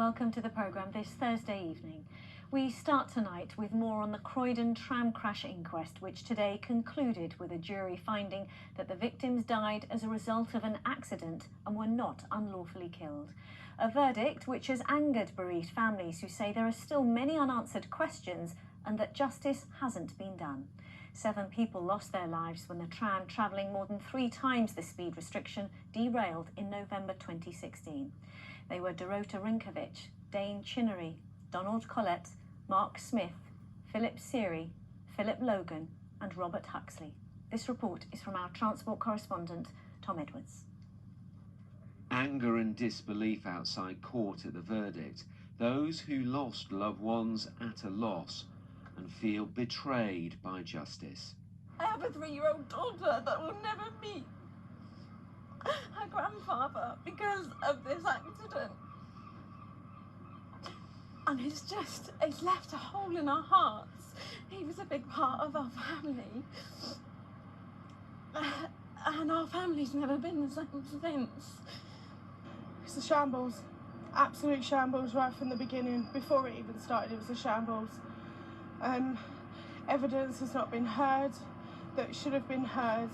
Welcome to the programme this Thursday evening. We start tonight with more on the Croydon Tram Crash Inquest, which today concluded with a jury finding that the victims died as a result of an accident and were not unlawfully killed. A verdict which has angered bereaved families who say there are still many unanswered questions and that justice hasn't been done. 7 people lost their lives when the tram, travelling more than 3 times the speed restriction, derailed in November 2016. They were Dorota Rinkovich, Dane Chinnery, Donald Collett, Mark Smith, Philip Seary, Philip Logan and Robert Huxley. This report is from our transport correspondent, Tom Edwards. Anger and disbelief outside court at the verdict. Those who lost loved ones at a loss and feel betrayed by justice. I have a 3-year-old daughter that will never meet her grandfather because of this accident. And it's left a hole in our hearts. He was a big part of our family. And our family's never been the same since. It's a shambles. Absolute shambles right from the beginning. Before it even started, it was a shambles. Evidence has not been heard that should have been heard.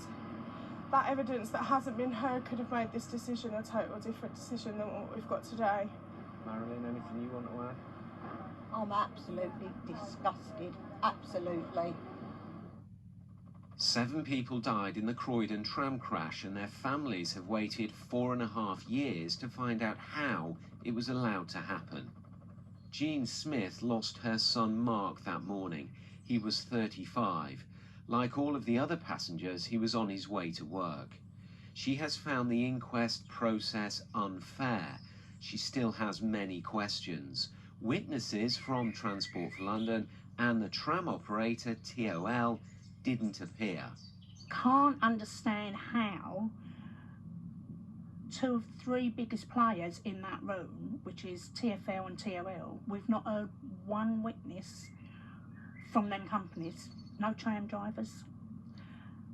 That evidence that hasn't been heard could have made this decision a total different decision than what we've got today. Marilyn, anything you want to add? I'm absolutely disgusted, absolutely. 7 people died in the Croydon tram crash and their families have waited 4.5 years to find out how it was allowed to happen. Jean Smith lost her son Mark that morning. He was 35. Like all of the other passengers, he was on his way to work. She has found the inquest process unfair. She still has many questions. Witnesses from Transport for London and the tram operator, TOL, didn't appear. Can't understand how 2 of 3 biggest players in that room, which is TfL and TOL, we've not heard one witness from them companies. No tram drivers,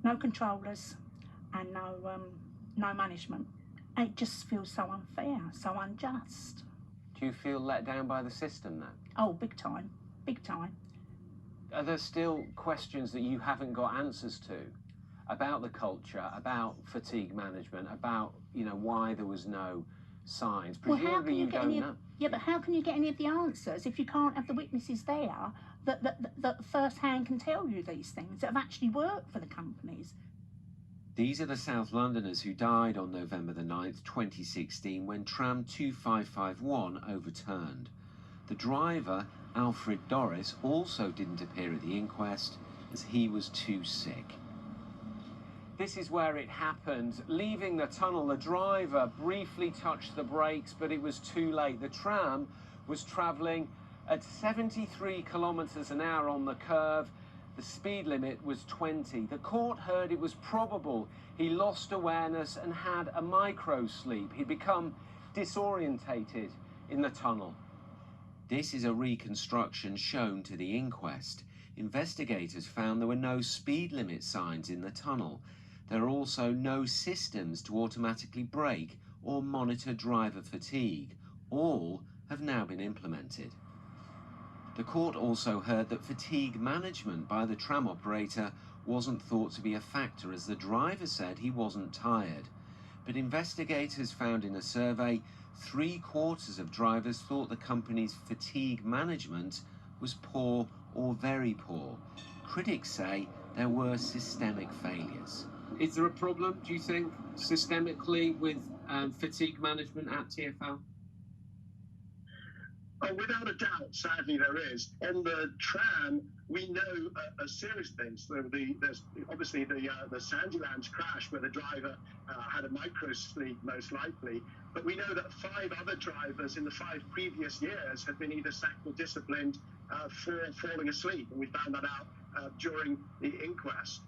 no controllers, and no management. It just feels so unfair, so unjust. Do you feel let down by the system then? Oh, big time, big time. Are there still questions that you haven't got answers to about the culture, about fatigue management, about, why there was no signs? Presumably well, how can you get any know. Yeah, but how can you get any of the answers if you can't have the witnesses there that first-hand can tell you these things that have actually worked for the companies? These are the South Londoners who died on November the 9th, 2016, when tram 2551 overturned. The driver, Alfred Doris, also didn't appear at the inquest as he was too sick. This is where it happened. Leaving the tunnel, the driver briefly touched the brakes, but it was too late. The tram was travelling at 73 kilometres an hour on the curve. The speed limit was 20. The court heard it was probable he lost awareness and had a micro-sleep. He'd become disorientated in the tunnel. This is a reconstruction shown to the inquest. Investigators found there were no speed limit signs in the tunnel. There are also no systems to automatically brake or monitor driver fatigue. All have now been implemented. The court also heard that fatigue management by the tram operator wasn't thought to be a factor, as the driver said he wasn't tired. But investigators found in a survey 3/4 of drivers thought the company's fatigue management was poor or very poor. Critics say there were systemic failures. Is there a problem, do you think, systemically with fatigue management at TfL? Oh, without a doubt, sadly there is. On the tram, we know a series of things. There's obviously the Sandilands crash where the driver had a micro-sleep, most likely. But we know that 5 other drivers in the 5 previous years had been either sacked or disciplined for falling asleep. And we found that out during the inquest.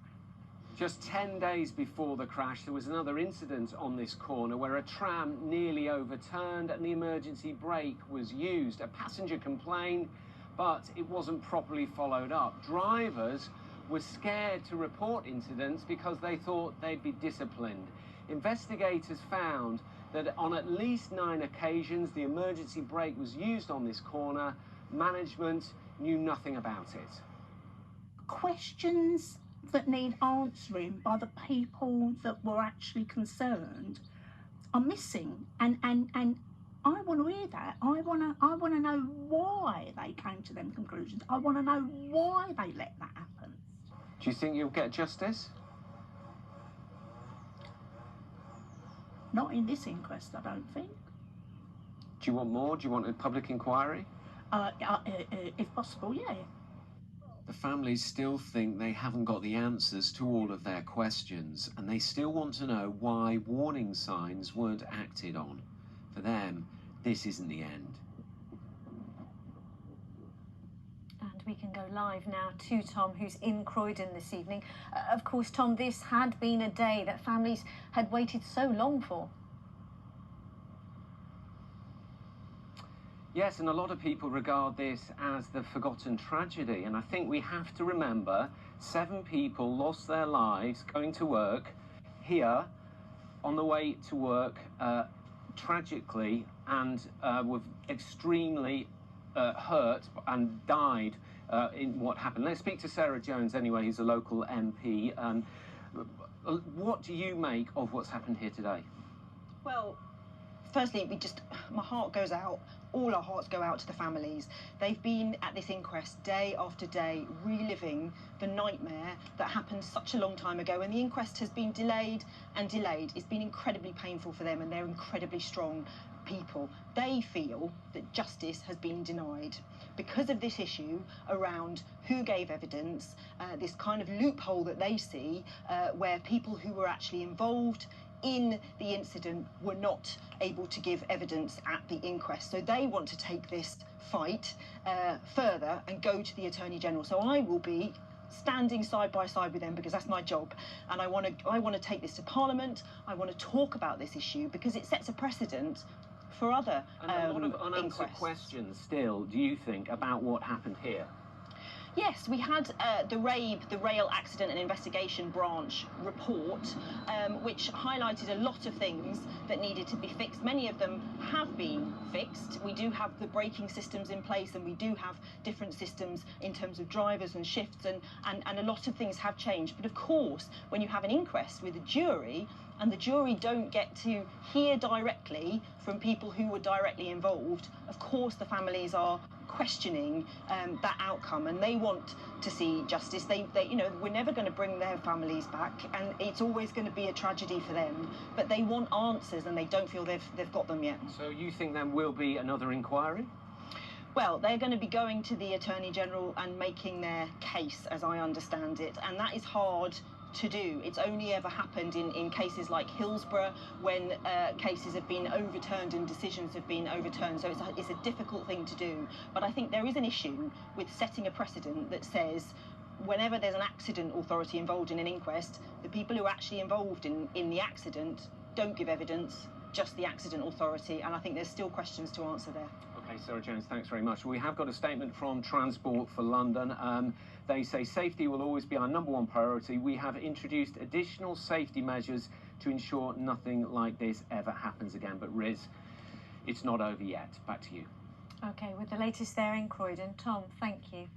Just 10 days before the crash, there was another incident on this corner where a tram nearly overturned and the emergency brake was used. A passenger complained, but it wasn't properly followed up. Drivers were scared to report incidents because they thought they'd be disciplined. investigators found that on at least 9 occasions the emergency brake was used on this corner. Management knew nothing about it. Questions that need answering by the people that were actually concerned are missing, and I want to hear that. I want to know why they came to them conclusions. I want to know why they let that happen. Do you think you'll get justice? Not in this inquest, I don't think. Do you want more? Do you want a public inquiry? If possible, yeah. The families still think they haven't got the answers to all of their questions, and they still want to know why warning signs weren't acted on. For them, this isn't the end. And we can go live now to Tom, who's in Croydon this evening. Of course, Tom, this had been a day that families had waited so long for. Yes, and a lot of people regard this as the forgotten tragedy, and I think we have to remember 7 people lost their lives going to work here on the way to work tragically, and were extremely hurt and died in what happened. Let's speak to Sarah Jones anyway, who's a local MP. What do you make of what's happened here today? Well, firstly, my heart goes out. All our hearts go out to the families. They've been at this inquest day after day, reliving the nightmare that happened such a long time ago, and the inquest has been delayed and delayed. It's been incredibly painful for them, and they're incredibly strong people. They feel that justice has been denied because of this issue around who gave evidence, this kind of loophole that they see where people who were actually involved in the incident were not able to give evidence at the inquest. So they want to take this fight further and go to the Attorney General. So I will be standing side by side with them because that's my job, and I want to take this to Parliament. I want to talk about this issue because it sets a precedent for other and a lot of unanswered inquests. Questions still, do you think, about what happened here? Yes, we had the Rail Accident and Investigation Branch report, which highlighted a lot of things that needed to be fixed. Many of them have been fixed. We do have the braking systems in place, and we do have different systems in terms of drivers and shifts, and a lot of things have changed. But of course, when you have an inquest with a jury, and the jury don't get to hear directly from people who were directly involved, of course the families are questioning that outcome, and they want to see justice. They you know, we're never going to bring their families back, and it's always going to be a tragedy for them, but they want answers, and they don't feel they've got them yet. So you think there will be another inquiry? Well, they're going to be going to the Attorney General and making their case, as I understand it, and that is hard to do. It's only ever happened in cases like Hillsborough, when cases have been overturned and decisions have been overturned, so it's a difficult thing to do. But I think there is an issue with setting a precedent that says whenever there's an accident authority involved in an inquest, the people who are actually involved in the accident don't give evidence, just the accident authority, and I think there's still questions to answer there. Okay, Sarah Jones, thanks very much. We have got a statement from Transport for London. They say safety will always be our #1 priority. We have introduced additional safety measures to ensure nothing like this ever happens again. But Riz, it's not over yet. Back to you. Okay, with the latest there in Croydon. Tom, thank you.